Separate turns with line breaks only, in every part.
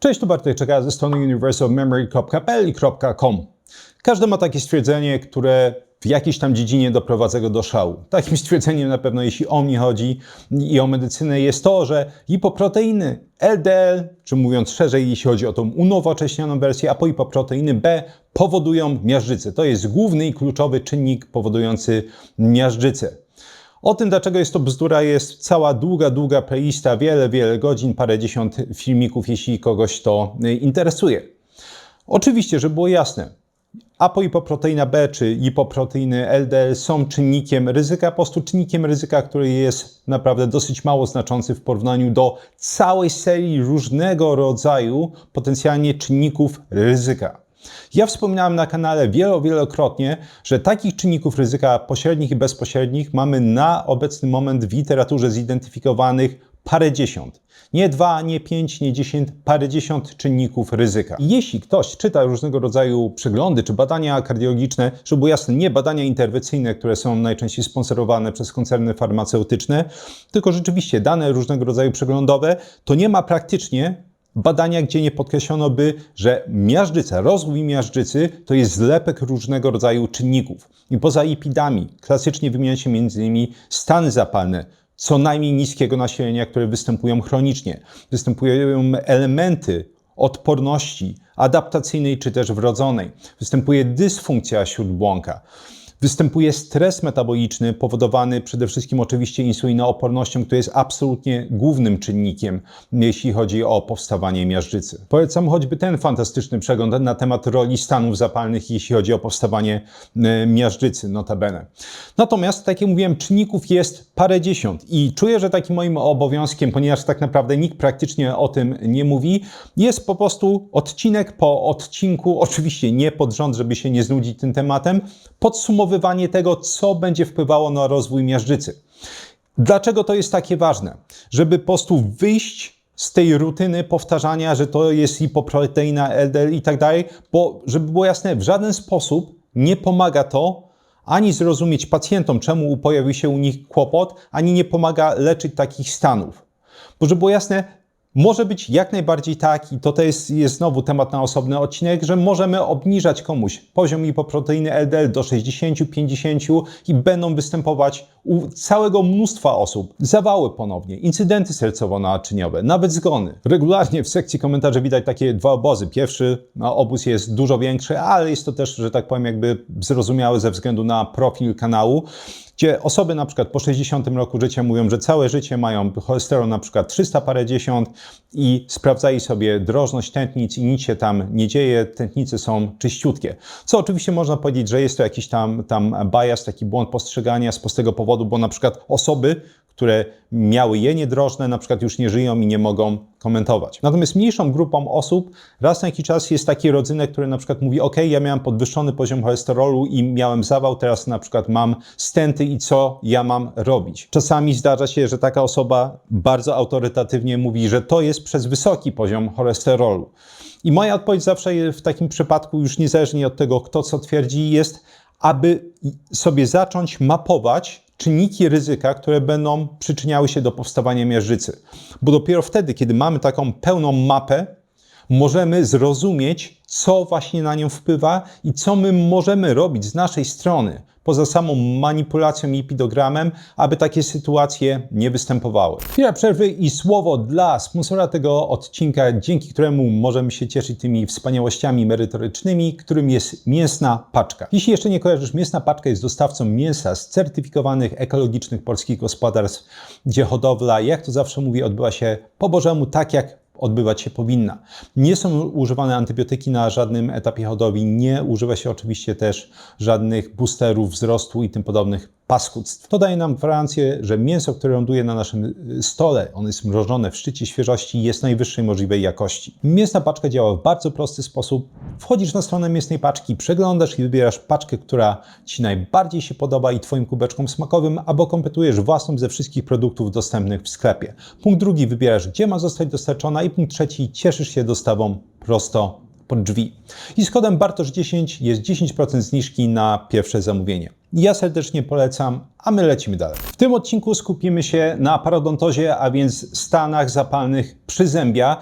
Cześć, tu Bartek Czeka ze strony universalmemory.pl.com. Każdy ma takie stwierdzenie, które w jakiejś tam dziedzinie doprowadza go do szału. Takim stwierdzeniem na pewno, jeśli o mnie chodzi i o medycynę, jest to, że lipoproteiny LDL, czy mówiąc szerzej, jeśli chodzi o tą unowocześnioną wersję, apolipoproteiny B powodują miażdżycę. To jest główny i kluczowy czynnik powodujący miażdżycę. O tym, dlaczego jest to bzdura, jest cała długa playlista, wiele godzin, parędziesiąt filmików, jeśli kogoś to interesuje. Oczywiście, żeby było jasne, apolipoproteina B czy lipoproteiny LDL są czynnikiem ryzyka, po prostu czynnikiem ryzyka, który jest naprawdę dosyć mało znaczący w porównaniu do całej serii różnego rodzaju potencjalnie czynników ryzyka. Ja wspominałem na kanale wielokrotnie, że takich czynników ryzyka pośrednich i bezpośrednich mamy na obecny moment w literaturze zidentyfikowanych parędziesiąt. Nie 2, nie 5, nie 10, parędziesiąt czynników ryzyka. I jeśli ktoś czyta różnego rodzaju przeglądy czy badania kardiologiczne, żeby było jasne, nie badania interwencyjne, które są najczęściej sponsorowane przez koncerny farmaceutyczne, tylko rzeczywiście dane różnego rodzaju przeglądowe, to nie ma praktycznie badania, gdzie nie podkreślono by, że miażdżyca, rozwój miażdżycy to jest zlepek różnego rodzaju czynników. I poza lipidami klasycznie wymienia się m.in. stany zapalne, co najmniej niskiego nasilenia, które występują chronicznie. Występują elementy odporności adaptacyjnej czy też wrodzonej. Występuje dysfunkcja śródbłąka. Występuje stres metaboliczny powodowany przede wszystkim oczywiście insulinoopornością, która jest absolutnie głównym czynnikiem, jeśli chodzi o powstawanie miażdżycy. Polecam choćby ten fantastyczny przegląd na temat roli stanów zapalnych, jeśli chodzi o powstawanie miażdżycy, notabene. Natomiast, tak jak mówiłem, czynników jest parędziesiąt i czuję, że takim moim obowiązkiem, ponieważ tak naprawdę nikt praktycznie o tym nie mówi, jest po prostu odcinek po odcinku, oczywiście nie pod rząd, żeby się nie znudzić tym tematem, podsumowywanie tego, co będzie wpływało na rozwój miażdżycy. Dlaczego to jest takie ważne? Żeby po prostu wyjść z tej rutyny powtarzania, że to jest lipoproteina, LDL i tak dalej, bo żeby było jasne, w żaden sposób nie pomaga to ani zrozumieć pacjentom, czemu pojawił się u nich kłopot, ani nie pomaga leczyć takich stanów. Bo żeby było jasne, może być jak najbardziej tak, i to jest znowu temat na osobny odcinek, że możemy obniżać komuś poziom lipoproteiny LDL do 60, 50 i będą występować u całego mnóstwa osób zawały ponownie, incydenty sercowo-naczyniowe, nawet zgony. Regularnie w sekcji komentarzy widać takie dwa obozy. Pierwszy obóz jest dużo większy, ale jest to też, że tak powiem, jakby zrozumiałe ze względu na profil kanału, gdzie osoby na przykład po 60 roku życia mówią, że całe życie mają cholesterol na przykład 300 parędziesiąt i sprawdzali sobie drożność tętnic i nic się tam nie dzieje, tętnice są czyściutkie. Co oczywiście można powiedzieć, że jest to jakiś tam bias, taki błąd postrzegania z prostego powodu, bo na przykład osoby, które miały je niedrożne, na przykład już nie żyją i nie mogą komentować. Natomiast mniejszą grupą osób raz na jakiś czas jest taki rodzynek, który na przykład mówi: OK, ja miałem podwyższony poziom cholesterolu i miałem zawał, teraz na przykład mam stenty i co ja mam robić? Czasami zdarza się, że taka osoba bardzo autorytatywnie mówi, że to jest przez wysoki poziom cholesterolu. I moja odpowiedź zawsze w takim przypadku, już niezależnie od tego, kto co twierdzi, jest, aby sobie zacząć mapować czynniki ryzyka, które będą przyczyniały się do powstawania miażdżycy. Bo dopiero wtedy, kiedy mamy taką pełną mapę, możemy zrozumieć, co właśnie na nią wpływa i co my możemy robić z naszej strony, poza samą manipulacją lipidogramem, aby takie sytuacje nie występowały. Chwila przerwy i słowo dla sponsora tego odcinka, dzięki któremu możemy się cieszyć tymi wspaniałościami merytorycznymi, którym jest Mięsna Paczka. Jeśli jeszcze nie kojarzysz, Mięsna Paczka jest dostawcą mięsa z certyfikowanych ekologicznych polskich gospodarstw, gdzie hodowla, jak to zawsze mówię, odbywa się po Bożemu, tak jak odbywać się powinna. Nie są używane antybiotyki na żadnym etapie hodowli, nie używa się oczywiście też żadnych boosterów wzrostu i tym podobnych paskudztw. To daje nam gwarancję, że mięso, które ląduje na naszym stole, ono jest mrożone w szczycie świeżości i jest najwyższej możliwej jakości. Mięsna Paczka działa w bardzo prosty sposób. Wchodzisz na stronę Mięsnej Paczki, przeglądasz i wybierasz paczkę, która Ci najbardziej się podoba i Twoim kubeczkom smakowym, albo kompletujesz własną ze wszystkich produktów dostępnych w sklepie. Punkt drugi, wybierasz, gdzie ma zostać dostarczona, i punkt trzeci, cieszysz się dostawą prosto pod drzwi. I z kodem Bartosz10 jest 10% zniżki na pierwsze zamówienie. Ja serdecznie polecam, a my lecimy dalej. W tym odcinku skupimy się na parodontozie, a więc stanach zapalnych przyzębia.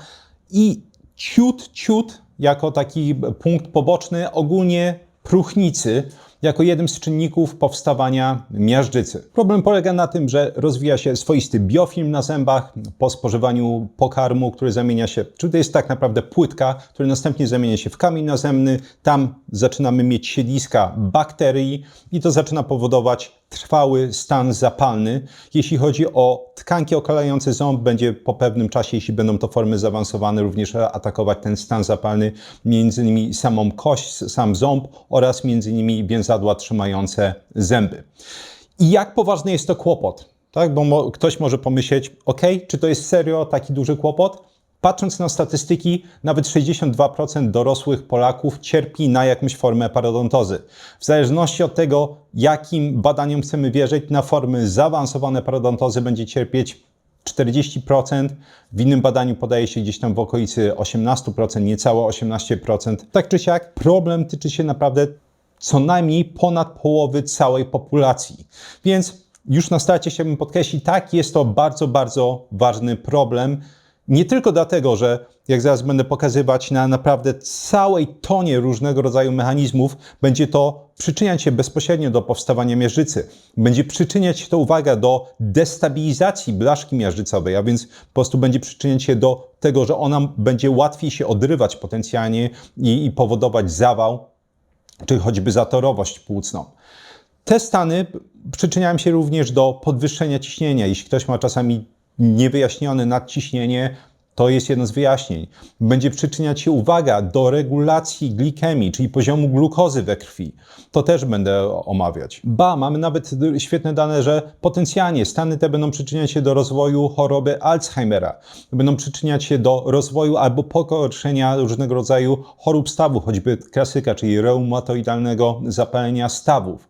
I ciut jako taki punkt poboczny ogólnie próchnicy jako jeden z czynników powstawania miażdżycy. Problem polega na tym, że rozwija się swoisty biofilm na zębach po spożywaniu pokarmu, który zamienia się, czyli to jest tak naprawdę płytka, który następnie zamienia się w kamień nazemny. Tam zaczynamy mieć siedliska bakterii i to zaczyna powodować trwały stan zapalny. Jeśli chodzi o tkanki okalające ząb, będzie po pewnym czasie, jeśli będą to formy zaawansowane, również atakować ten stan zapalny, między innymi samą kość, sam ząb oraz między innymi więzadła trzymające zęby. I jak poważny jest to kłopot? Tak? Bo ktoś może pomyśleć, ok, czy to jest serio taki duży kłopot? Patrząc na statystyki, nawet 62% dorosłych Polaków cierpi na jakąś formę parodontozy. W zależności od tego, jakim badaniom chcemy wierzyć, na formy zaawansowane parodontozy będzie cierpieć 40%. W innym badaniu podaje się gdzieś tam w okolicy 18%, niecałe 18%. Tak czy siak, problem tyczy się naprawdę co najmniej ponad połowy całej populacji. Więc już na starcie chciałbym podkreślić, tak, jest to bardzo, bardzo ważny problem. Nie tylko dlatego, że jak zaraz będę pokazywać na naprawdę całej tonie różnego rodzaju mechanizmów, będzie to przyczyniać się bezpośrednio do powstawania miażdżycy. Będzie przyczyniać się to, uwaga, do destabilizacji blaszki miażdżycowej, a więc po prostu będzie przyczyniać się do tego, że ona będzie łatwiej się odrywać potencjalnie i powodować zawał, czy choćby zatorowość płucną. Te stany przyczyniają się również do podwyższenia ciśnienia. Jeśli ktoś ma czasami niewyjaśnione nadciśnienie, to jest jedno z wyjaśnień. Będzie przyczyniać się, uwaga, do regulacji glikemii, czyli poziomu glukozy we krwi. To też będę omawiać. Mamy nawet świetne dane, że potencjalnie stany te będą przyczyniać się do rozwoju choroby Alzheimera. Będą przyczyniać się do rozwoju albo pogorszenia różnego rodzaju chorób stawów, choćby klasyka, czyli reumatoidalnego zapalenia stawów.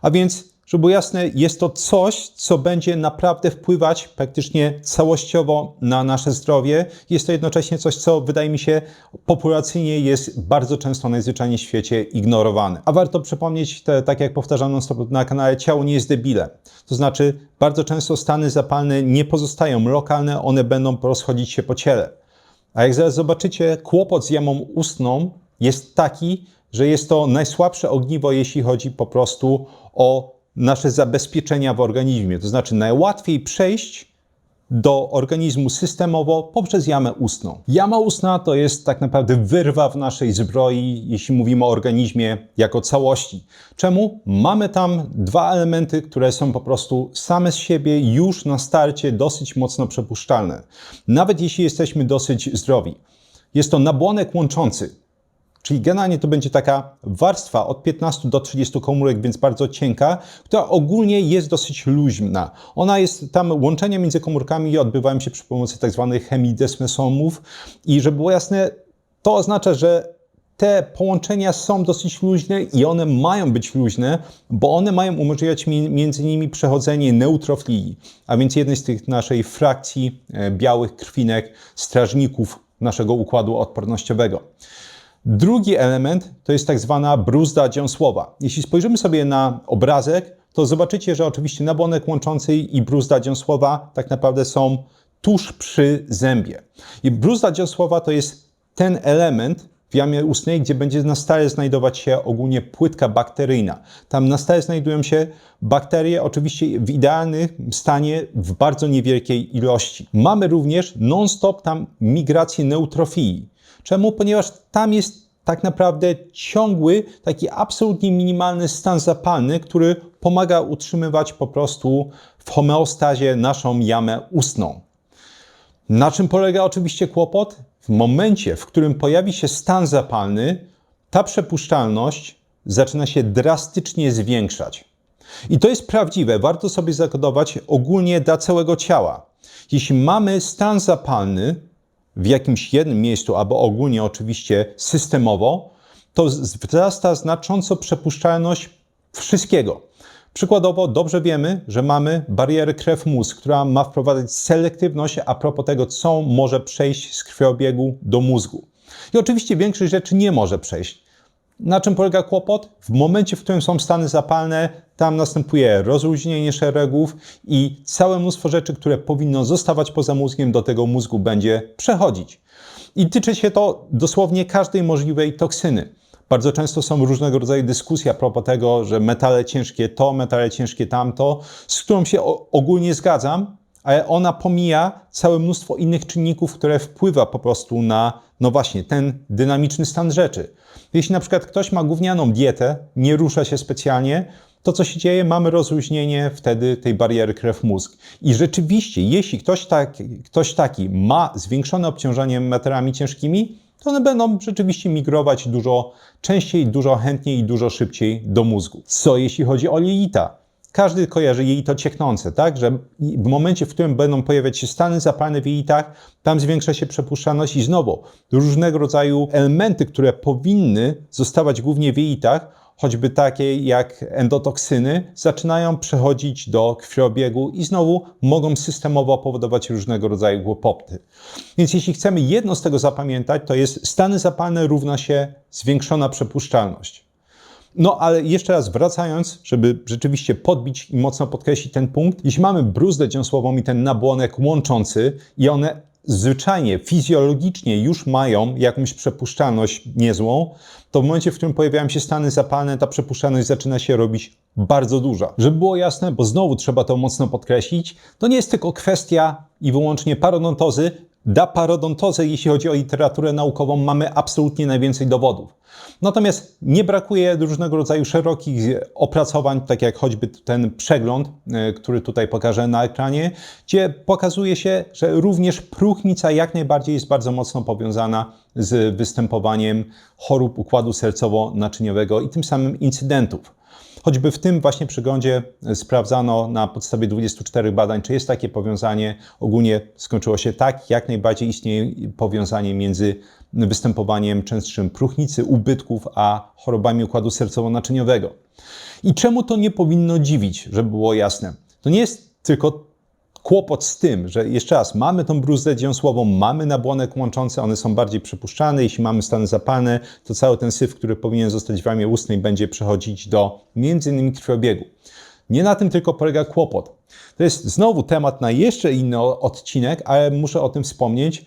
A więc, żeby było jasne, jest to coś, co będzie naprawdę wpływać praktycznie całościowo na nasze zdrowie. Jest to jednocześnie coś, co wydaje mi się populacyjnie jest bardzo często najzwyczajniej w świecie ignorowane. A warto przypomnieć, tak jak powtarzam na kanale, ciało nie jest debilem. To znaczy, bardzo często stany zapalne nie pozostają lokalne, one będą rozchodzić się po ciele. A jak zaraz zobaczycie, kłopot z jamą ustną jest taki, że jest to najsłabsze ogniwo, jeśli chodzi po prostu o nasze zabezpieczenia w organizmie. To znaczy najłatwiej przejść do organizmu systemowo poprzez jamę ustną. Jama ustna to jest tak naprawdę wyrwa w naszej zbroi, jeśli mówimy o organizmie jako całości. Czemu? Mamy tam dwa elementy, które są po prostu same z siebie już na starcie dosyć mocno przepuszczalne. Nawet jeśli jesteśmy dosyć zdrowi. Jest to nabłonek łączący. Czyli generalnie to będzie taka warstwa od 15 do 30 komórek, więc bardzo cienka, która ogólnie jest dosyć luźna. Ona jest tam, łączenia między komórkami odbywają się przy pomocy tak zwanych hemidesmosomów i żeby było jasne, to oznacza, że te połączenia są dosyć luźne i one mają być luźne, bo one mają umożliwiać między nimi przechodzenie neutrofilii, a więc jednej z tych naszej frakcji białych krwinek, strażników naszego układu odpornościowego. Drugi element to jest tak zwana bruzda dziąsłowa. Jeśli spojrzymy sobie na obrazek, to zobaczycie, że oczywiście nabłonek łączący i bruzda dziąsłowa tak naprawdę są tuż przy zębie. I bruzda dziąsłowa to jest ten element w jamie ustnej, gdzie będzie na stałe znajdować się ogólnie płytka bakteryjna. Tam na stałe znajdują się bakterie, oczywiście w idealnym stanie, w bardzo niewielkiej ilości. Mamy również non-stop tam migrację neutrofilii. Czemu? Ponieważ tam jest tak naprawdę ciągły, taki absolutnie minimalny stan zapalny, który pomaga utrzymywać po prostu w homeostazie naszą jamę ustną. Na czym polega oczywiście kłopot? W momencie, w którym pojawi się stan zapalny, ta przepuszczalność zaczyna się drastycznie zwiększać. I to jest prawdziwe, warto sobie zakodować ogólnie dla całego ciała. Jeśli mamy stan zapalny w jakimś jednym miejscu, albo ogólnie oczywiście systemowo, to wzrasta znacząco przepuszczalność wszystkiego. Przykładowo dobrze wiemy, że mamy barierę krew-mózg, która ma wprowadzać selektywność a propos tego, co może przejść z krwiobiegu do mózgu. I oczywiście większość rzeczy nie może przejść. Na czym polega kłopot? W momencie, w którym są stany zapalne, tam następuje rozluźnienie szeregów i całe mnóstwo rzeczy, które powinno zostawać poza mózgiem, do tego mózgu będzie przechodzić.
I tyczy się to dosłownie każdej możliwej toksyny. Bardzo często są różnego rodzaju dyskusje a propos tego, że metale ciężkie to, metale ciężkie tamto, z którą się ogólnie zgadzam, ale ona pomija całe mnóstwo innych czynników, które wpływa po prostu na, no właśnie, ten dynamiczny stan rzeczy. Jeśli na przykład ktoś ma gównianą dietę, nie rusza się specjalnie, to co się dzieje? Mamy rozluźnienie wtedy tej bariery krew-mózg. I rzeczywiście, jeśli ktoś taki ma zwiększone obciążenie metalami ciężkimi, to one będą rzeczywiście migrować dużo częściej, dużo chętniej i dużo szybciej do mózgu. Co jeśli chodzi o jelita? Każdy kojarzy jelito cieknące, tak? Że w momencie, w którym będą pojawiać się stany zapalne w jelitach, tam zwiększa się przepuszczalność i znowu różnego rodzaju elementy, które powinny zostawać głównie w jelitach, choćby takie jak endotoksyny, zaczynają przechodzić do krwiobiegu i znowu mogą systemowo powodować różnego rodzaju kłopoty. Więc jeśli chcemy jedno z tego zapamiętać, to jest stany zapalne równa się zwiększona przepuszczalność. No ale jeszcze raz wracając, żeby rzeczywiście podbić i mocno podkreślić ten punkt, jeśli mamy bruzdę dziąsłową i ten nabłonek łączący i one zwyczajnie, fizjologicznie już mają jakąś przepuszczalność niezłą, to w momencie, w którym pojawiają się stany zapalne, ta przepuszczalność zaczyna się robić bardzo duża. Żeby było jasne, bo znowu trzeba to mocno podkreślić, to nie jest tylko kwestia i wyłącznie parodontozy. Da parodontozę, jeśli chodzi o literaturę naukową, mamy absolutnie najwięcej dowodów. Natomiast nie brakuje różnego rodzaju szerokich opracowań, tak jak choćby ten przegląd, który tutaj pokażę na ekranie, gdzie pokazuje się, że również próchnica jak najbardziej jest bardzo mocno powiązana z występowaniem chorób układu sercowo-naczyniowego i tym samym incydentów. Choćby w tym właśnie przeglądzie sprawdzano na podstawie 24 badań, czy jest takie powiązanie. Ogólnie skończyło się tak, jak najbardziej istnieje powiązanie między występowaniem częstszym próchnicy, ubytków, a chorobami układu sercowo-naczyniowego. I czemu to nie powinno dziwić, żeby było jasne? To nie jest tylko kłopot z tym, że jeszcze raz, mamy tą bruzdę dziąsłową, mamy nabłonek łączący, one są bardziej przepuszczalne. Jeśli mamy stany zapalne, to cały ten syf, który powinien zostać w jamie ustnej, będzie przechodzić do m.in. krwiobiegu. Nie na tym tylko polega kłopot. To jest znowu temat na jeszcze inny odcinek, ale muszę o tym wspomnieć,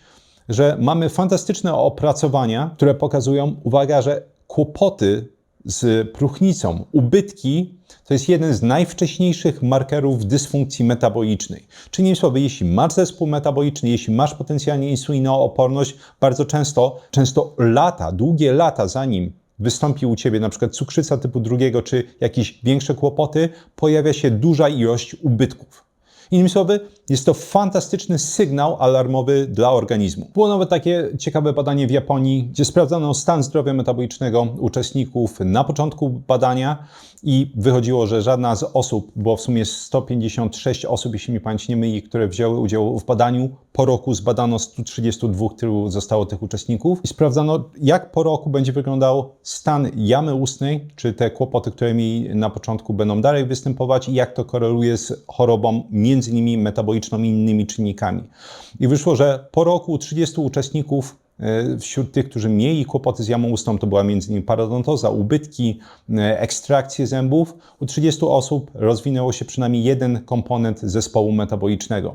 że mamy fantastyczne opracowania, które pokazują, uwaga, że kłopoty z próchnicą, ubytki, to jest jeden z najwcześniejszych markerów dysfunkcji metabolicznej. Czyli innymi słowy, jeśli masz zespół metaboliczny, jeśli masz potencjalnie insulinooporność, bardzo często lata, długie lata, zanim wystąpi u Ciebie na przykład cukrzyca typu 2 czy jakieś większe kłopoty, pojawia się duża ilość ubytków. Innymi słowy, jest to fantastyczny sygnał alarmowy dla organizmu. Było nawet takie ciekawe badanie w Japonii, gdzie sprawdzano stan zdrowia metabolicznego uczestników na początku badania i wychodziło, że żadna z osób, było w sumie 156 osób, jeśli mi pamięć nie myli, które wzięły udział w badaniu. Po roku zbadano 132, tylu zostało tych uczestników i sprawdzano, jak po roku będzie wyglądał stan jamy ustnej, czy te kłopoty, które mieli na początku, będą dalej występować i jak to koreluje z chorobą, między innymi metaboliczną i innymi czynnikami. I wyszło, że po roku u 30 uczestników wśród tych, którzy mieli kłopoty z jamą ustną, to była m.in. parodontoza, ubytki, ekstrakcje zębów. U 30 osób rozwinęło się przynajmniej jeden komponent zespołu metabolicznego.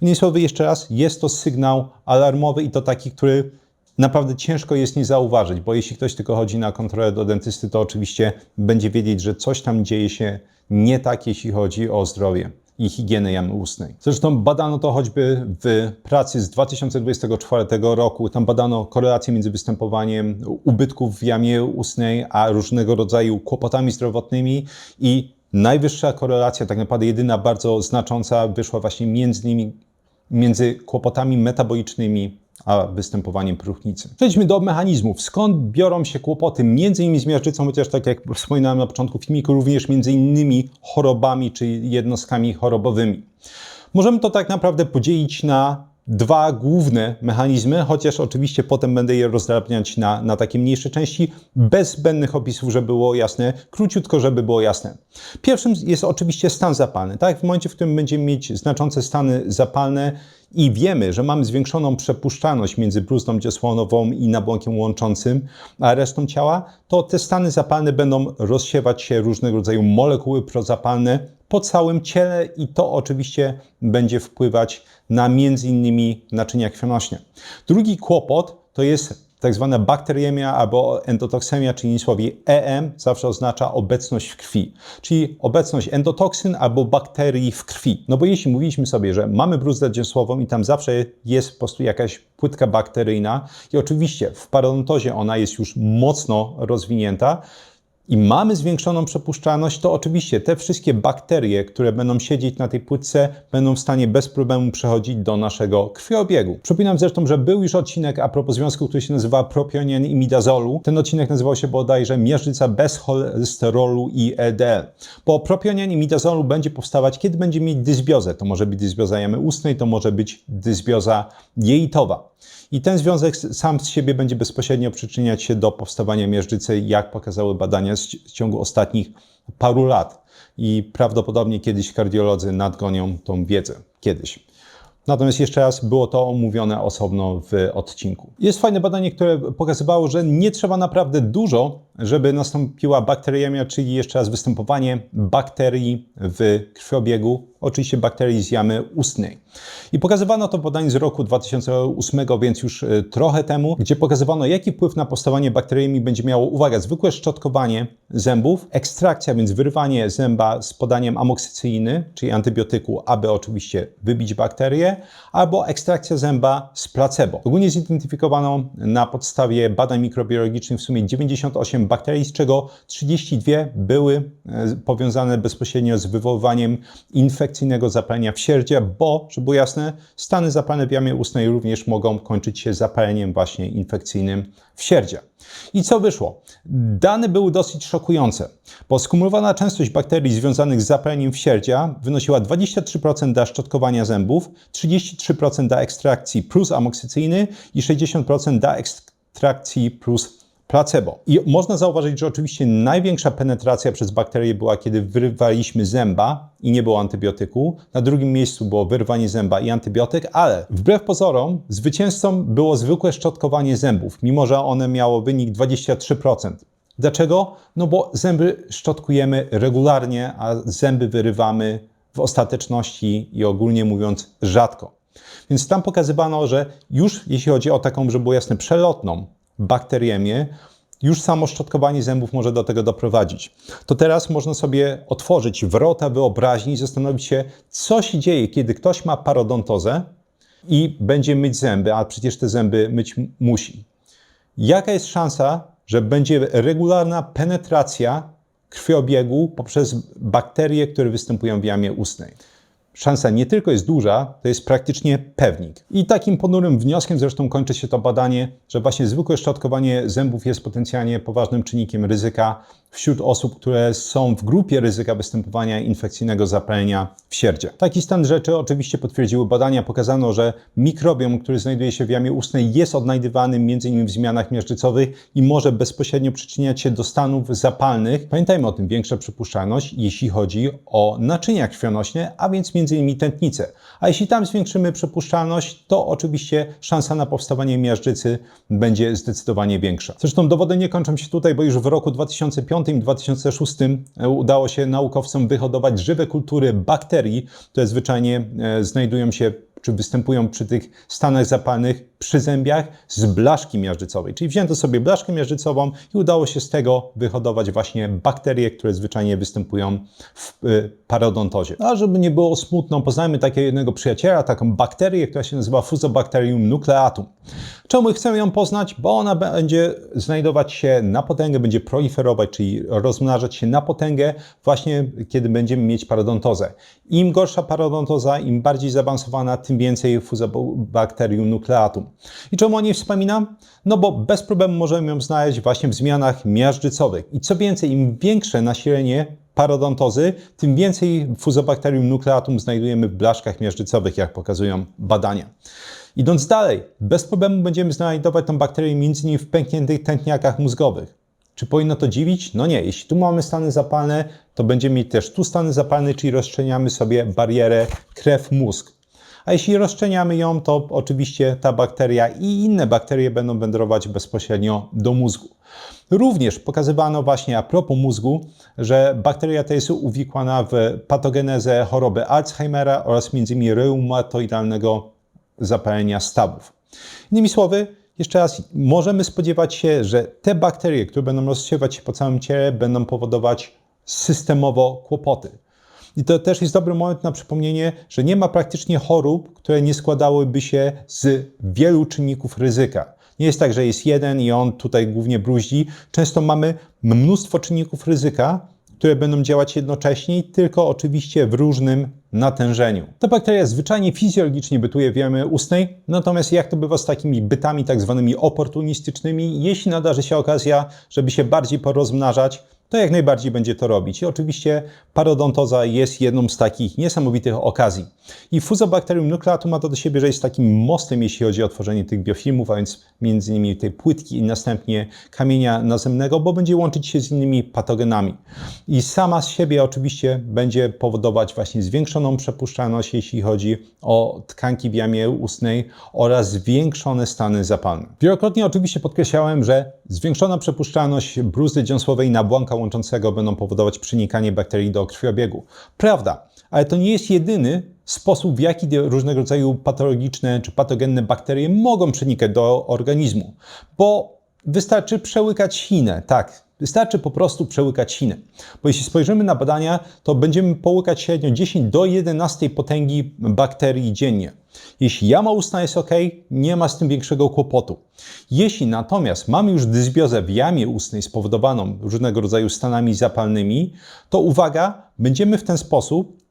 Innymi słowy, jeszcze raz, jest to sygnał alarmowy i to taki, który naprawdę ciężko jest nie zauważyć, bo jeśli ktoś tylko chodzi na kontrolę do dentysty, to oczywiście będzie wiedzieć, że coś tam dzieje się nie tak, jeśli chodzi o zdrowie i higienę jamy ustnej. Zresztą badano to choćby w pracy z 2024 roku. Tam badano korelację między występowaniem ubytków w jamie ustnej, a różnego rodzaju kłopotami zdrowotnymi i najwyższa korelacja, tak naprawdę jedyna bardzo znacząca, wyszła właśnie między kłopotami metabolicznymi a występowaniem próchnicy. Przejdźmy do mechanizmów. Skąd biorą się kłopoty między innymi z miażdżycą, chociaż tak jak wspominałem na początku filmiku, również między innymi chorobami czy jednostkami chorobowymi. Możemy to tak naprawdę podzielić na dwa główne mechanizmy, chociaż oczywiście potem będę je rozdrabniać na takie mniejsze części, bez zbędnych opisów, żeby było jasne, króciutko, żeby było jasne. Pierwszym jest oczywiście stan zapalny. Tak? W momencie, w którym będziemy mieć znaczące stany zapalne i wiemy, że mamy zwiększoną przepuszczalność między bruzdą dziosłonową i nabłonkiem łączącym, a resztą ciała, to te stany zapalne będą rozsiewać się różnego rodzaju molekuły prozapalne po całym ciele i to oczywiście będzie wpływać na między innymi naczynia krwionośne. Drugi kłopot to jest tak zwana bakteriemia albo endotoksemia, czyli słowie EM zawsze oznacza obecność w krwi, czyli obecność endotoksyn albo bakterii w krwi. No bo jeśli mówiliśmy sobie, że mamy brózdę dzięsłową i tam zawsze jest po prostu jakaś płytka bakteryjna i oczywiście w parodontozie ona jest już mocno rozwinięta, i mamy zwiększoną przepuszczalność, to oczywiście te wszystkie bakterie, które będą siedzieć na tej płytce, będą w stanie bez problemu przechodzić do naszego krwiobiegu. Przypominam zresztą, że był już odcinek a propos związku, który się nazywa propionien i midazolu. Ten odcinek nazywał się bodajże miażdżyca bez cholesterolu i LDL. Bo propionien i midazolu będzie powstawać, kiedy będziemy mieć dysbiozę. To może być dysbioza jamy ustnej, to może być dysbioza jelitowa. I ten związek sam z siebie będzie bezpośrednio przyczyniać się do powstawania miażdżycy, jak pokazały badania w ciągu ostatnich paru lat. I prawdopodobnie kiedyś kardiolodzy nadgonią tą wiedzę. Kiedyś. Natomiast jeszcze raz było to omówione osobno w odcinku. Jest fajne badanie, które pokazywało, że nie trzeba naprawdę dużo, żeby nastąpiła bakteriemia, czyli jeszcze raz występowanie bakterii w krwiobiegu, oczywiście bakterii z jamy ustnej. I pokazywano to badanie z roku 2008, więc już trochę temu, gdzie pokazywano, jaki wpływ na powstawanie bakteriemi będzie miało, uwaga, zwykłe szczotkowanie zębów, ekstrakcja, więc wyrwanie zęba z podaniem amoksycyjny, czyli antybiotyku, aby oczywiście wybić bakterie, albo ekstrakcja zęba z placebo. Ogólnie zidentyfikowano na podstawie badań mikrobiologicznych w sumie 98 bakterii, z czego 32 były powiązane bezpośrednio z wywoływaniem infekcyjnego zapalenia wsierdzia, bo, żeby było jasne, stany zapalne w jamie ustnej również mogą kończyć się zapaleniem właśnie infekcyjnym wsierdzia. I co wyszło? Dane były dosyć szokujące, bo skumulowana częstość bakterii związanych z zapaleniem wsierdzia wynosiła 23% dla szczotkowania zębów, 33% dla ekstrakcji plus amoksycyjny i 60% dla ekstrakcji plus placebo. I można zauważyć, że oczywiście największa penetracja przez bakterie była, kiedy wyrwaliśmy zęba i nie było antybiotyku. Na drugim miejscu było wyrwanie zęba i antybiotyk, ale wbrew pozorom zwycięzcą było zwykłe szczotkowanie zębów, mimo że one miało wynik 23%. Dlaczego? No bo zęby szczotkujemy regularnie, a zęby wyrywamy w ostateczności i ogólnie mówiąc rzadko. Więc tam pokazywano, że już jeśli chodzi o taką, żeby było jasne, przelotną bakteriemię, już samo szczotkowanie zębów może do tego doprowadzić. To teraz można sobie otworzyć wrota wyobraźni i zastanowić się, co się dzieje, kiedy ktoś ma parodontozę i będzie myć zęby, a przecież te zęby myć musi. Jaka jest szansa, że będzie regularna penetracja krwiobiegu poprzez bakterie, które występują w jamie ustnej? Szansa nie tylko jest duża, to jest praktycznie pewnik. I takim ponurym wnioskiem zresztą kończy się to badanie, że właśnie zwykłe szczotkowanie zębów jest potencjalnie poważnym czynnikiem ryzyka wśród osób, które są w grupie ryzyka występowania infekcyjnego zapalenia wsierdzia. Taki stan rzeczy oczywiście potwierdziły badania. Pokazano, że mikrobiom, który znajduje się w jamie ustnej, jest odnajdywany m.in. w zmianach miażdżycowych i może bezpośrednio przyczyniać się do stanów zapalnych. Pamiętajmy o tym, większa przypuszczalność, jeśli chodzi o naczynia krwionośne, a więc m.in. tętnice. A jeśli tam zwiększymy przepuszczalność, to oczywiście szansa na powstawanie miażdżycy będzie zdecydowanie większa. Zresztą dowody nie kończą się tutaj, bo już w roku 2005 i 2006 udało się naukowcom wyhodować żywe kultury bakterii, które zwyczajnie znajdują się czy występują przy tych stanach zapalnych przy zębiach z blaszki miażdżycowej. Czyli wzięto sobie blaszkę miażdżycową i udało się z tego wyhodować właśnie bakterie, które zwyczajnie występują w parodontozie. A żeby nie było smutno, poznajmy takiego jednego przyjaciela, taką bakterię, która się nazywa Fusobacterium nucleatum. Czemu chcemy ją poznać? Bo ona będzie znajdować się na potęgę, będzie proliferować, czyli rozmnażać się na potęgę właśnie kiedy będziemy mieć parodontozę. Im gorsza parodontoza, im bardziej zaawansowana, tym więcej Fusobacterium nucleatum. I czemu o niej wspominam? No bo bez problemu możemy ją znaleźć właśnie w zmianach miażdżycowych. I co więcej, im większe nasilenie parodontozy, tym więcej Fusobacterium nucleatum znajdujemy w blaszkach miażdżycowych, jak pokazują badania. Idąc dalej, bez problemu będziemy znajdować tą bakterię m.in. w pękniętych tętniakach mózgowych. Czy powinno to dziwić? No nie. Jeśli tu mamy stany zapalne, to będziemy mieć też tu stany zapalne, czyli rozszczelniamy sobie barierę krew-mózg. A jeśli rozszczelniamy ją, to oczywiście ta bakteria i inne bakterie będą wędrować bezpośrednio do mózgu. Również pokazywano właśnie a propos mózgu, że bakteria ta jest uwikłana w patogenezę choroby Alzheimera oraz m.in. reumatoidalnego zapalenia stawów. Innymi słowy,
jeszcze raz, możemy spodziewać się, że te bakterie, które będą rozsiewać się po całym ciele, będą powodować systemowo kłopoty. I to też jest dobry moment na przypomnienie, że nie ma praktycznie chorób, które nie składałyby się z wielu czynników ryzyka. Nie jest tak, że jest jeden i on tutaj głównie bruździ. Często mamy mnóstwo czynników ryzyka, które będą działać jednocześnie, tylko oczywiście w różnym natężeniu. Ta bakteria zwyczajnie fizjologicznie bytuje w jamie ustnej, natomiast jak to bywa z takimi bytami tak zwanymi oportunistycznymi, jeśli nadarzy się okazja, żeby się bardziej porozmnażać, to jak najbardziej będzie to robić. I oczywiście parodontoza jest jedną z takich niesamowitych okazji. I Fusobacterium nucleatum ma to do siebie, że jest takim mostem, jeśli chodzi o tworzenie tych biofilmów, a więc między innymi tej płytki i następnie kamienia nazemnego, bo będzie łączyć się z innymi patogenami. I sama z siebie oczywiście będzie powodować właśnie zwiększoną przepuszczalność, jeśli chodzi o tkanki w jamie ustnej oraz zwiększone stany zapalne. Wielokrotnie oczywiście podkreślałem, że zwiększona przepuszczalność bruzdy dziąsłowej na błonka łączącego będą powodować przenikanie bakterii do krwiobiegu. Prawda, ale to nie jest jedyny sposób, w jaki różnego rodzaju patologiczne czy patogenne bakterie mogą przenikać do organizmu, bo wystarczy przełykać ślinę, tak, wystarczy po prostu przełykać ślinę. Bo jeśli spojrzymy na badania, to będziemy połykać średnio 10 do 11 potęgi bakterii dziennie. Jeśli jama ustna jest ok, nie ma z tym większego kłopotu. Jeśli natomiast mamy już dysbiozę w jamie ustnej spowodowaną różnego rodzaju stanami zapalnymi, to uwaga, będziemy w ten sposób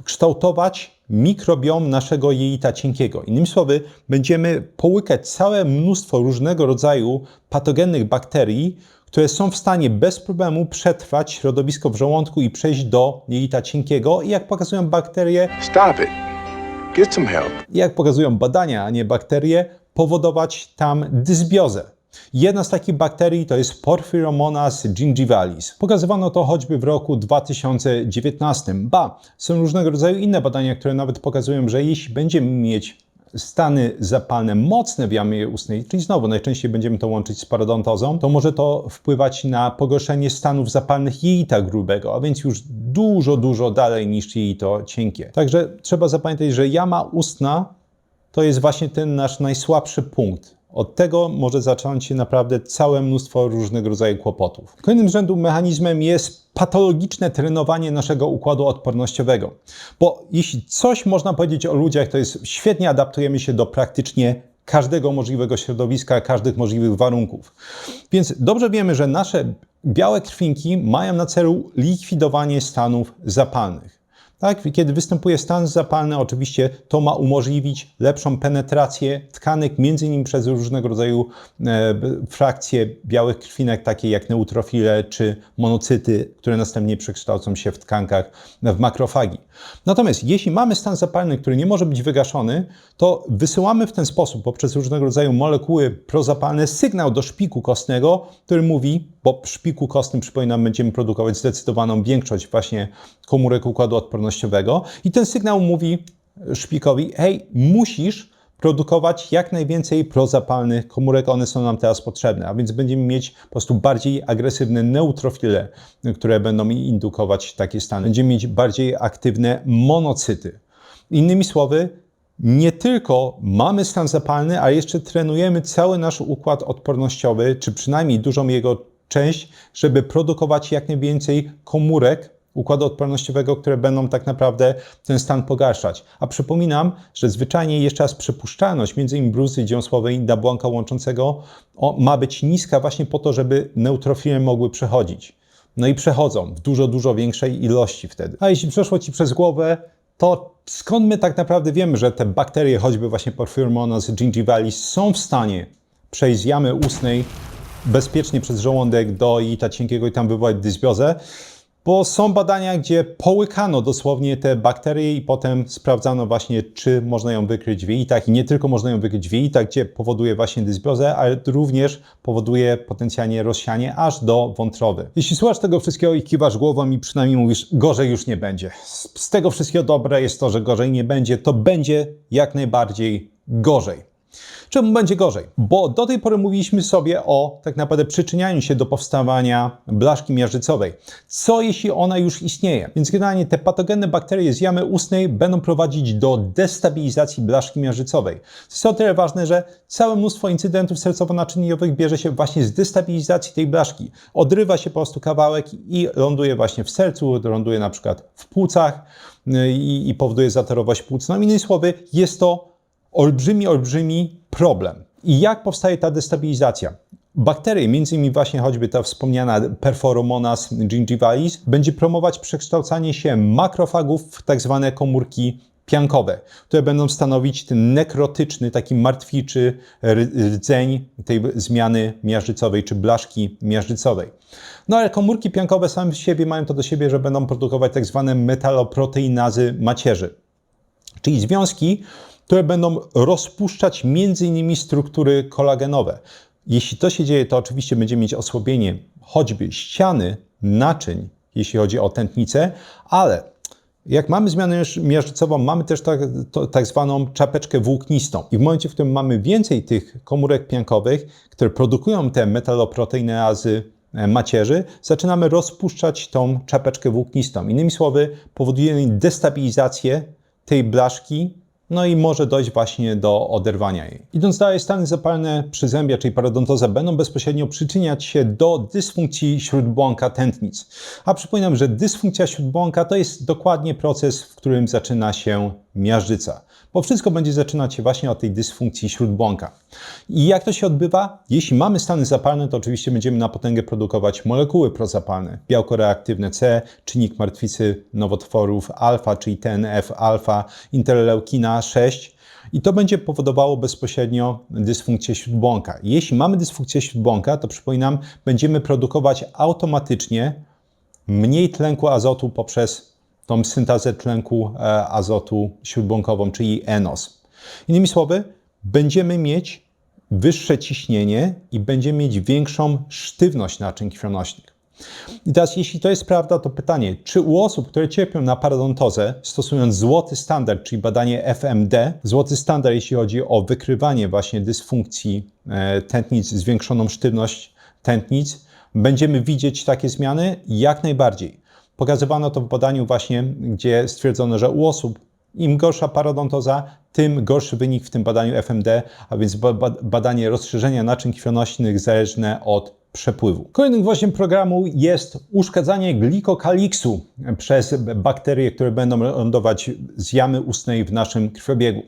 kształtować mikrobiom naszego jelita cienkiego. Innymi słowy, będziemy połykać całe mnóstwo różnego rodzaju patogennych bakterii, które są w stanie bez problemu przetrwać środowisko w żołądku i przejść do jelita cienkiego. I jak pokazują bakterie,
Stop it. Get some help.
jak pokazują badania, a nie bakterie, powodować tam dysbiozę. Jedna z takich bakterii to jest Porphyromonas gingivalis. Pokazywano to choćby w roku 2019. Są różnego rodzaju inne badania, które nawet pokazują, że jeśli będziemy mieć stany zapalne mocne w jamie ustnej, czyli znowu najczęściej będziemy to łączyć z parodontozą, to może to wpływać na pogorszenie stanów zapalnych jelita grubego, a więc już dużo dalej niż jelito cienkie. Także trzeba zapamiętać, że jama ustna to jest właśnie ten nasz najsłabszy punkt. Od tego może zacząć się naprawdę całe mnóstwo różnego rodzaju kłopotów. Kolejnym z rzędu mechanizmem jest patologiczne trenowanie naszego układu odpornościowego. Bo jeśli coś można powiedzieć o ludziach, to jest świetnie adaptujemy się do praktycznie każdego możliwego środowiska, każdych możliwych warunków. Więc dobrze wiemy, że nasze białe krwinki mają na celu likwidowanie stanów zapalnych. Tak, kiedy występuje stan zapalny, oczywiście to ma umożliwić lepszą penetrację tkanek, między innymi przez różnego rodzaju frakcje białych krwinek, takie jak neutrofile czy monocyty, które następnie przekształcą się w tkankach w makrofagi. Natomiast jeśli mamy stan zapalny, który nie może być wygaszony, to wysyłamy w ten sposób poprzez różnego rodzaju molekuły prozapalne sygnał do szpiku kostnego, który mówi, bo w szpiku kostnym, przypominam, będziemy produkować zdecydowaną większość właśnie komórek układu odpornościowego i ten sygnał mówi szpikowi, hej, musisz produkować jak najwięcej prozapalnych komórek, one są nam teraz potrzebne, a więc będziemy mieć po prostu bardziej agresywne neutrofile, które będą indukować takie stany. Będziemy mieć bardziej aktywne monocyty. Innymi słowy, nie tylko mamy stan zapalny, ale jeszcze trenujemy cały nasz układ odpornościowy, czy przynajmniej dużą jego część, żeby produkować jak najwięcej komórek układu odpornościowego, które będą tak naprawdę ten stan pogarszać. A przypominam, że zwyczajnie jeszcze raz przepuszczalność między innymi bruzdy dziąsłowej na błonka łączącego ma być niska właśnie po to, żeby neutrofile mogły przechodzić. No i przechodzą w dużo większej ilości wtedy. A jeśli przeszło Ci przez głowę, to skąd my tak naprawdę wiemy, że te bakterie, choćby właśnie Porphyromonas gingivalis, są w stanie przejść z jamy ustnej bezpiecznie przez żołądek do jelita cienkiego i tam wywołać dysbiozę? Bo są badania, gdzie połykano dosłownie te bakterie i potem sprawdzano właśnie, czy można ją wykryć w jelitach. I nie tylko można ją wykryć w jelitach, gdzie powoduje właśnie dysbiozę, ale również powoduje potencjalnie rozsianie aż do wątroby. Jeśli słuchasz tego wszystkiego i kiwasz głową i przynajmniej mówisz, gorzej już nie będzie. Z tego wszystkiego dobre jest to, że gorzej nie będzie, to będzie jak najbardziej gorzej. Czemu będzie gorzej? Bo do tej pory mówiliśmy sobie o tak naprawdę przyczynianiu się do powstawania blaszki miażdżycowej. Co jeśli ona już istnieje? Więc generalnie te patogenne bakterie z jamy ustnej będą prowadzić do destabilizacji blaszki miażdżycowej. To jest o tyle ważne, że całe mnóstwo incydentów sercowo-naczyniowych bierze się właśnie z destabilizacji tej blaszki. Odrywa się po prostu kawałek i ląduje właśnie w sercu, ląduje na przykład w płucach i powoduje zatorowość płuc. No innymi słowy, jest to olbrzymi problem. I jak powstaje ta destabilizacja? Bakterie, między innymi właśnie choćby ta wspomniana Perforomonas gingivalis, będzie promować przekształcanie się makrofagów w tak zwane komórki piankowe, które będą stanowić ten nekrotyczny, taki martwiczy rdzeń tej zmiany miażdżycowej czy blaszki miażdżycowej. No ale komórki piankowe same z siebie mają to do siebie, że będą produkować tak zwane metaloproteinazy macierzy, czyli związki, które będą rozpuszczać m.in. struktury kolagenowe. Jeśli to się dzieje, to oczywiście będziemy mieć osłabienie choćby ściany naczyń, jeśli chodzi o tętnicę, ale jak mamy zmianę miażdżycową, mamy też tak zwaną czapeczkę włóknistą. I w momencie, w którym mamy więcej tych komórek piankowych, które produkują te metaloproteinazy macierzy, zaczynamy rozpuszczać tą czapeczkę włóknistą. Innymi słowy, powodujemy destabilizację tej blaszki, no i może dojść właśnie do oderwania jej. Idąc dalej, stany zapalne przyzębia, czyli parodontoza, będą bezpośrednio przyczyniać się do dysfunkcji śródbłąka tętnic. A przypominam, że dysfunkcja śródbłąka to jest dokładnie proces, w którym zaczyna się miażdżyca. Bo wszystko będzie zaczynać się właśnie od tej dysfunkcji śródbłąka. I jak to się odbywa? Jeśli mamy stany zapalne, to oczywiście będziemy na potęgę produkować molekuły prozapalne. Białko reaktywne C, czynnik martwicy nowotworów alfa, czyli TNF-alfa, interleukina 6. I to będzie powodowało bezpośrednio dysfunkcję śródbłąka. Jeśli mamy dysfunkcję śródbłąka, to przypominam, będziemy produkować automatycznie mniej tlenku azotu poprzez tą syntezę tlenku azotu śródbłąkową, czyli enos. Innymi słowy, będziemy mieć wyższe ciśnienie i będziemy mieć większą sztywność naczyń krwionośnych. I teraz, jeśli to jest prawda, to pytanie, czy u osób, które cierpią na parodontozę, stosując złoty standard, czyli badanie FMD, złoty standard, jeśli chodzi o wykrywanie właśnie dysfunkcji tętnic, zwiększoną sztywność tętnic, będziemy widzieć takie zmiany? Jak najbardziej. Pokazywano to w badaniu właśnie, gdzie stwierdzono, że u osób im gorsza parodontoza, tym gorszy wynik w tym badaniu FMD, a więc badanie rozszerzenia naczyń krwionośnych zależne od przepływu. Kolejnym gwoździem programu jest uszkadzanie glikokaliksu przez bakterie, które będą lądować z jamy ustnej w naszym krwiobiegu.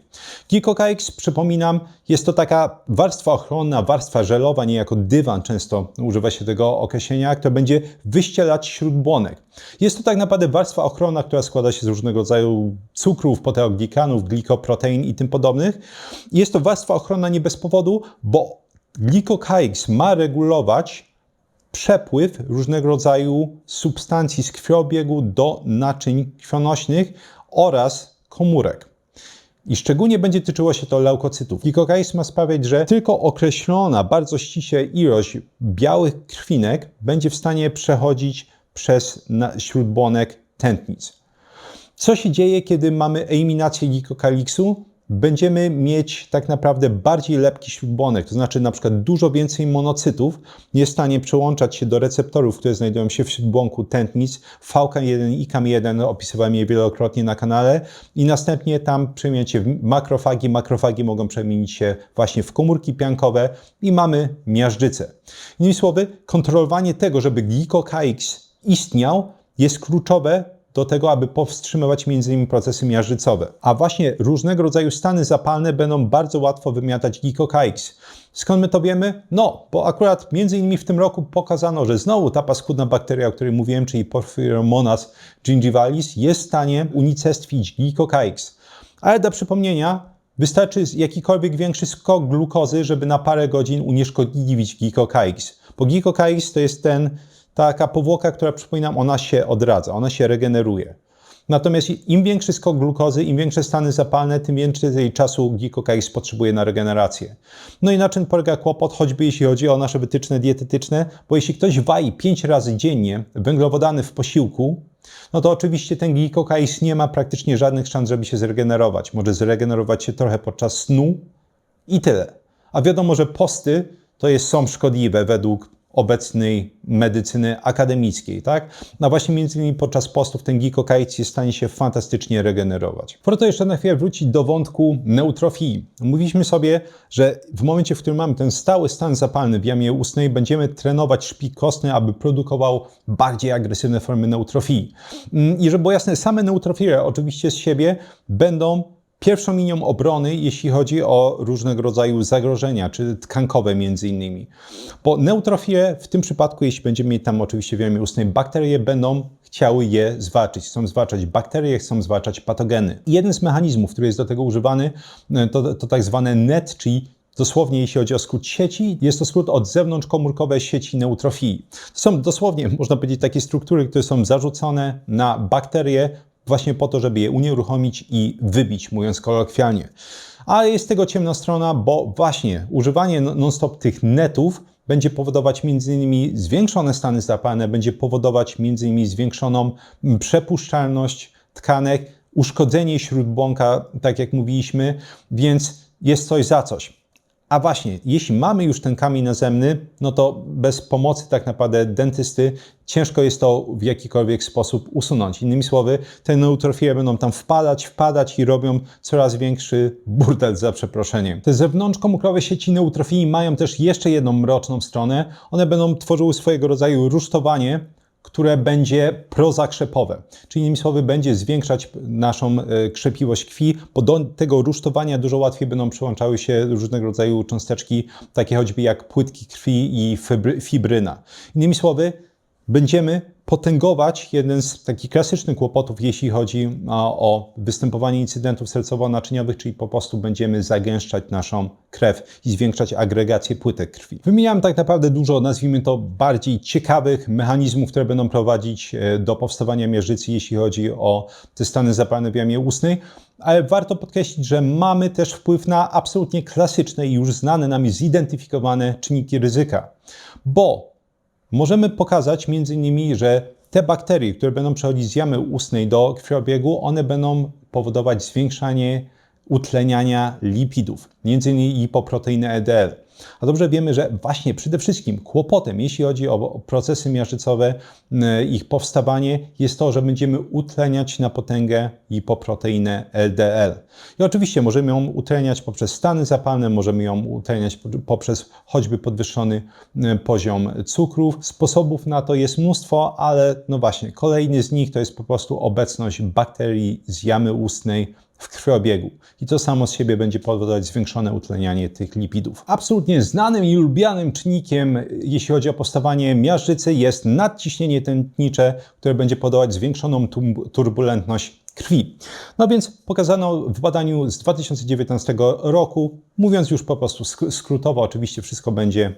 Glikokaliks, przypominam, jest to taka warstwa ochronna, warstwa żelowa, niejako dywan, często używa się tego określenia, która będzie wyścielać śródbłonek. Jest to tak naprawdę warstwa ochronna, która składa się z różnego rodzaju cukrów, proteoglikanów, glikoprotein i tym podobnych. Jest to warstwa ochronna nie bez powodu, bo glikokaliks ma regulować przepływ różnego rodzaju substancji z krwiobiegu do naczyń krwionośnych oraz komórek. I szczególnie będzie tyczyło się to leukocytów. Glikokaliks ma sprawiać, że tylko określona, bardzo ściśle ilość białych krwinek będzie w stanie przechodzić przez śródbłonek tętnic. Co się dzieje, kiedy mamy eliminację glikokaliksu? Będziemy mieć tak naprawdę bardziej lepki śródbłonek, to znaczy na przykład dużo więcej monocytów jest w stanie przyłączać się do receptorów, które znajdują się w śródbłąku tętnic, VK1 i CAM1, opisywałem je wielokrotnie na kanale i następnie tam przemieniać się w makrofagi. Makrofagi mogą przemienić się właśnie w komórki piankowe i mamy miażdżycę. Innymi słowy, kontrolowanie tego, żeby glikokaliks istniał, jest kluczowe do tego, aby powstrzymywać m.in. procesy miażdżycowe. A właśnie różnego rodzaju stany zapalne będą bardzo łatwo wymiatać glikokaliks. Skąd my to wiemy? No, bo akurat m.in. w tym roku pokazano, że znowu ta paskudna bakteria, o której mówiłem, czyli Porphyromonas gingivalis, jest w stanie unicestwić glikokaliks. Ale dla przypomnienia, wystarczy jakikolwiek większy skok glukozy, żeby na parę godzin unieszkodliwić glikokaliks. Bo glikokaliks to jest taka powłoka, która, przypominam, ona się odradza, ona się regeneruje. Natomiast im większy skok glukozy, im większe stany zapalne, tym więcej czasu glikokaliks potrzebuje na regenerację. No i na czym polega kłopot, choćby jeśli chodzi o nasze wytyczne dietetyczne, bo jeśli ktoś wai 5 razy dziennie węglowodany w posiłku, no to oczywiście ten glikokaliks nie ma praktycznie żadnych szans, żeby się zregenerować. Może zregenerować się trochę podczas snu,
I tyle. A wiadomo, że posty są szkodliwe według obecnej medycyny akademickiej, tak? No właśnie między innymi podczas postów ten glikokaids jest w stanie się fantastycznie regenerować. Warto jeszcze na chwilę wrócić do wątku neutrofilii. Mówiliśmy sobie, że w momencie, w którym mamy ten stały stan zapalny w jamie ustnej, będziemy trenować szpik kostny, aby produkował bardziej agresywne formy neutrofilii. I żeby było jasne, same neutrofile oczywiście z siebie będą pierwszą linią obrony, jeśli chodzi o różnego rodzaju zagrożenia, czy tkankowe między innymi. Bo neutrofile w tym przypadku, jeśli będziemy mieć tam oczywiście w jamie ustnej bakterie, będą chciały je zwalczyć. Chcą zwalczać bakterie, chcą zwalczać patogeny. I jeden z mechanizmów, który jest do tego używany, to tak zwane NET, czyli dosłownie, jeśli chodzi o skrót sieci, jest to skrót od zewnątrzkomórkowej sieci neutrofilii. To są dosłownie, można powiedzieć, takie struktury, które są zarzucone na bakterie, właśnie po to, żeby je unieruchomić i wybić, mówiąc kolokwialnie. Ale jest tego ciemna strona, bo właśnie używanie non-stop tych netów będzie powodować m.in. zwiększone stany zapalne, będzie powodować m.in. zwiększoną przepuszczalność tkanek, uszkodzenie śródbłąka, tak jak mówiliśmy, więc jest coś za coś. A właśnie, jeśli mamy już ten kamień nazemny, no to bez pomocy tak naprawdę dentysty ciężko jest to w jakikolwiek sposób usunąć. Innymi słowy, te neutrofile będą tam wpadać i robią coraz większy burdel, za przeproszeniem. Te zewnątrzkomórkowe sieci neutrofilii mają też jeszcze jedną mroczną stronę. One będą tworzyły swojego rodzaju rusztowanie, które będzie prozakrzepowe. Czyli innymi słowy będzie zwiększać naszą krzepiwość krwi, bo do tego rusztowania dużo łatwiej będą przyłączały się różnego rodzaju cząsteczki, takie choćby jak płytki krwi i fibryna. Innymi słowy, będziemy potęgować jeden z takich klasycznych kłopotów, jeśli chodzi o występowanie incydentów sercowo-naczyniowych, czyli po prostu będziemy zagęszczać naszą krew i zwiększać agregację płytek krwi. Wymieniałem tak naprawdę dużo, nazwijmy to, bardziej ciekawych mechanizmów, które będą prowadzić do powstawania miażdżycy, jeśli chodzi o te stany zapalne w jamie ustnej, ale warto podkreślić, że mamy też wpływ na absolutnie klasyczne i już znane nami zidentyfikowane czynniki ryzyka, bo możemy pokazać między innymi, że te bakterie, które będą przechodzić z jamy ustnej do krwiobiegu, one będą powodować zwiększanie utleniania lipidów, między innymi lipoproteiny LDL. A dobrze wiemy, że właśnie przede wszystkim kłopotem, jeśli chodzi o procesy miażdżycowe, ich powstawanie, jest to, że będziemy utleniać na potęgę lipoproteinę LDL. I oczywiście możemy ją utleniać poprzez stany zapalne, możemy ją utleniać poprzez choćby podwyższony poziom cukrów. Sposobów na to jest mnóstwo, ale no właśnie, kolejny z nich to jest po prostu obecność bakterii z jamy ustnej w krwiobiegu. I to samo z siebie będzie powodować zwiększone utlenianie tych lipidów. Absolutnie znanym i lubianym czynnikiem, jeśli chodzi o powstawanie miażdżycy, jest nadciśnienie tętnicze, które będzie powodować zwiększoną turbulentność krwi. No więc pokazano w badaniu z 2019 roku, mówiąc już po prostu skrótowo, oczywiście wszystko będzie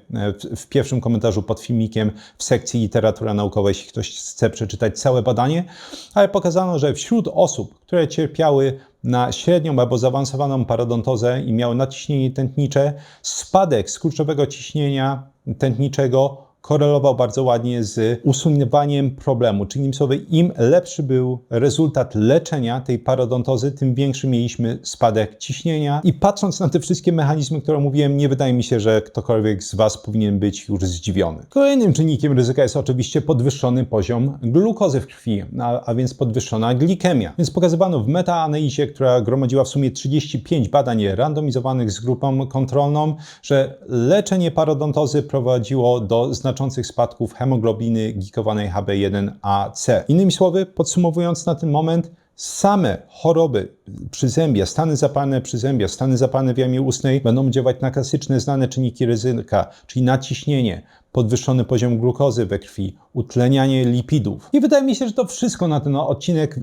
w pierwszym komentarzu pod filmikiem w sekcji literatura naukowa, jeśli ktoś chce przeczytać całe badanie, ale pokazano, że wśród osób, które cierpiały na średnią albo zaawansowaną parodontozę i miały nadciśnienie tętnicze, spadek skurczowego ciśnienia tętniczego korelował bardzo ładnie z usuwaniem problemu. Czyli innymi słowy, im lepszy był rezultat leczenia tej parodontozy, tym większy mieliśmy spadek ciśnienia. I patrząc na te wszystkie mechanizmy, które mówiłem, nie wydaje mi się, że ktokolwiek z Was powinien być już zdziwiony. Kolejnym czynnikiem ryzyka jest oczywiście podwyższony poziom glukozy w krwi, a więc podwyższona glikemia. Więc pokazywano w metaanalizie, która gromadziła w sumie 35 badań randomizowanych z grupą kontrolną, że leczenie parodontozy prowadziło do znaczących spadków hemoglobiny glikowanej HB1AC. Innymi słowy, podsumowując na ten moment, same choroby przyzębia, stany zapalne przyzębia, stany zapalne w jamie ustnej będą działać na klasyczne znane czynniki ryzyka, czyli nadciśnienie, podwyższony poziom glukozy we krwi, utlenianie lipidów. I wydaje mi się, że to wszystko na ten odcinek.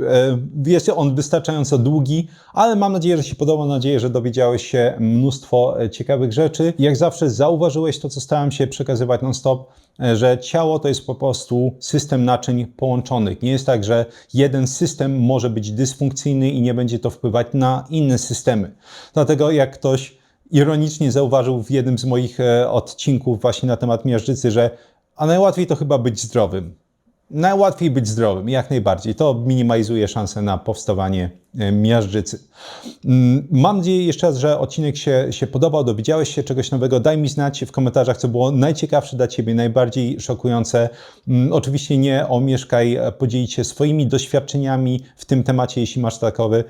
Jest on wystarczająco długi, ale mam nadzieję, że się podoba. Mam nadzieję, że dowiedziałeś się mnóstwo ciekawych rzeczy. Jak zawsze zauważyłeś to, co starałem się przekazywać non-stop, że ciało to jest po prostu system naczyń połączonych. Nie jest tak, że jeden system może być dysfunkcyjny i nie będzie to wpływać na inne systemy. Dlatego jak ktoś ironicznie zauważył w jednym z moich odcinków właśnie na temat miażdżycy, że najłatwiej to chyba być zdrowym. Najłatwiej być zdrowym, jak najbardziej. To minimalizuje szanse na powstawanie
miażdżycy. Mam nadzieję jeszcze raz, że odcinek się podobał, dowiedziałeś się czegoś nowego. Daj mi znać w komentarzach, co było najciekawsze dla Ciebie, najbardziej szokujące. Oczywiście nie omieszkaj podzielić się swoimi doświadczeniami w tym temacie, jeśli masz takowy.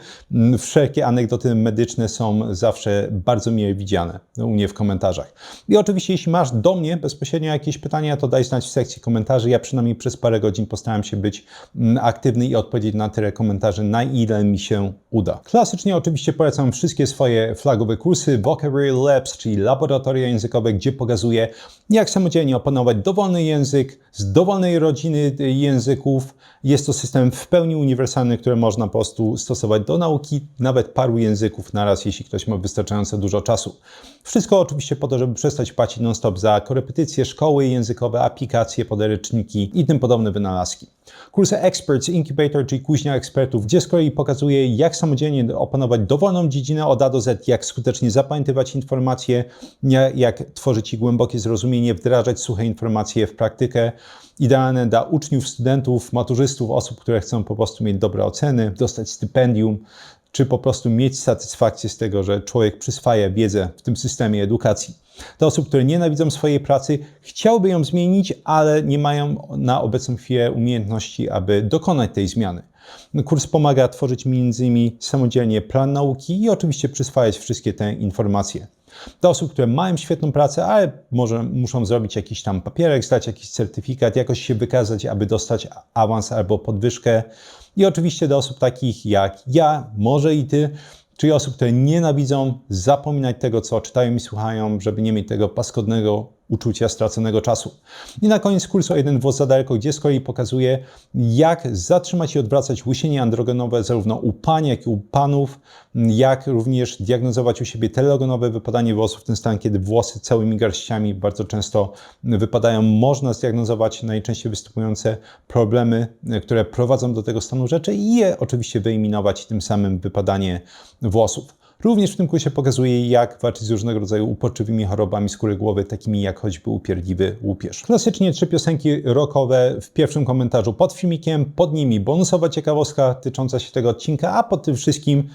Wszelkie anegdoty medyczne są zawsze bardzo mile widziane u mnie w komentarzach. I oczywiście, jeśli masz do mnie bezpośrednio jakieś pytania, to daj znać w sekcji komentarzy. Ja przynajmniej przez parę godzin postaram się być aktywny i odpowiedzieć na tyle komentarzy, na ile mi się uda. Klasycznie oczywiście polecam wszystkie swoje flagowe kursy Vocabulary Labs, czyli laboratoria językowe, gdzie pokazuję, jak samodzielnie opanować dowolny język z dowolnej rodziny języków. Jest to system w pełni uniwersalny, który można po prostu stosować do nauki nawet paru języków naraz, jeśli ktoś ma wystarczająco dużo czasu. Wszystko oczywiście po to, żeby przestać płacić non-stop za korepetycje, szkoły językowe, aplikacje, podręczniki i tym podobne wynalazki. Kurs Experts Incubator, czyli kuźnia ekspertów, gdzie z kolei pokazuję, jak samodzielnie opanować dowolną dziedzinę od A do Z, jak skutecznie zapamiętywać informacje, jak tworzyć ich głębokie zrozumienie, wdrażać suche informacje w praktykę. Idealne dla uczniów, studentów, maturzystów, osób, które chcą po prostu mieć dobre oceny, dostać stypendium, czy po prostu mieć satysfakcję z tego, że człowiek przyswaja wiedzę w tym systemie edukacji. Dla osób, które nienawidzą swojej pracy, chciałby ją zmienić, ale nie mają na obecną chwilę umiejętności, aby dokonać tej zmiany. Kurs pomaga tworzyć m.in. samodzielnie plan nauki i oczywiście przyswajać wszystkie te informacje. Dla osób, które mają świetną pracę, ale może muszą zrobić jakiś tam papierek, zdać jakiś certyfikat, jakoś się wykazać, aby dostać awans albo podwyżkę. I oczywiście dla osób takich jak ja, może i Ty, czyli osób, które nienawidzą zapominać tego, co czytają i słuchają, żeby nie mieć tego paskodnego uczucia straconego czasu. I na koniec kursu o jeden włos za daleko, gdzie z kolei pokazuję, jak zatrzymać i odwracać łysienie androgenowe zarówno u pań, jak i u panów, jak również diagnozować u siebie telogonowe wypadanie włosów, ten stan, kiedy włosy całymi garściami bardzo często wypadają. Można zdiagnozować najczęściej występujące problemy, które prowadzą do tego stanu rzeczy i je oczywiście wyeliminować, tym samym wypadanie włosów. Również w tym kursie pokazuję, jak walczyć z różnego rodzaju uporczywymi chorobami skóry głowy, takimi jak choćby upierdliwy łupież. Klasycznie 3 piosenki rockowe w pierwszym komentarzu pod filmikiem, pod nimi bonusowa ciekawostka tycząca się tego odcinka, a pod tym wszystkim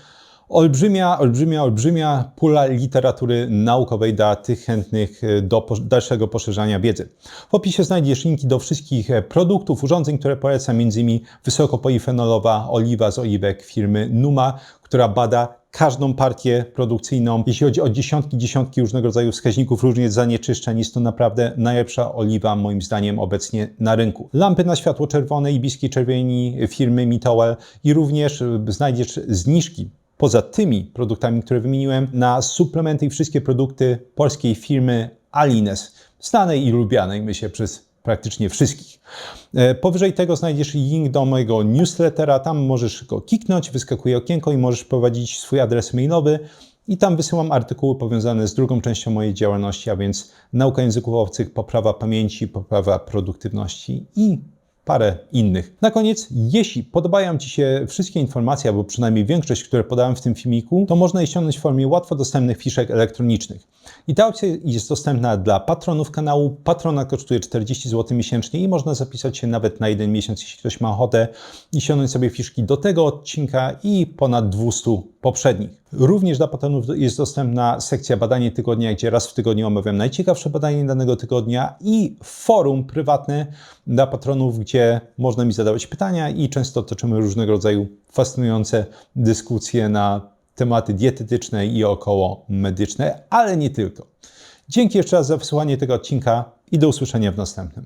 olbrzymia pula literatury naukowej dla tych chętnych do dalszego poszerzania wiedzy. W opisie znajdziesz linki do wszystkich produktów, urządzeń, które polecam, m.in. wysokopolifenolowa oliwa z oliwek firmy Numa, która bada każdą partię produkcyjną. Jeśli chodzi o dziesiątki różnego rodzaju wskaźników, również zanieczyszczeń, jest to naprawdę najlepsza oliwa, moim zdaniem, obecnie na rynku. Lampy na światło czerwone i bliskiej czerwieni firmy Mitowel i również znajdziesz zniżki poza tymi produktami, które wymieniłem, na suplementy i wszystkie produkty polskiej firmy Alines, znanej i lubianej, myślę, przez praktycznie wszystkich. Powyżej tego znajdziesz link do mojego newslettera, tam możesz go kliknąć, wyskakuje okienko i możesz prowadzić swój adres mailowy i tam wysyłam artykuły powiązane z drugą częścią mojej działalności, a więc nauka języków obcych, poprawa pamięci, poprawa produktywności i parę innych. Na koniec, jeśli podobają Ci się wszystkie informacje, albo przynajmniej większość, które podałem w tym filmiku, to można je ściągnąć w formie łatwo dostępnych fiszek elektronicznych. I ta opcja jest dostępna dla patronów kanału. Patrona kosztuje 40 zł miesięcznie i można zapisać się nawet na 1 miesiąc, jeśli ktoś ma ochotę, i ściągnąć sobie fiszki do tego odcinka i ponad 200 poprzednich. Również dla patronów jest dostępna sekcja badanie tygodnia, gdzie raz w tygodniu omawiam najciekawsze badanie danego tygodnia i forum prywatne dla patronów, gdzie można mi zadawać pytania i często toczymy różnego rodzaju fascynujące dyskusje na tematy dietetyczne i około medyczne, ale nie tylko. Dzięki jeszcze raz za wysłuchanie tego odcinka i do usłyszenia w następnym.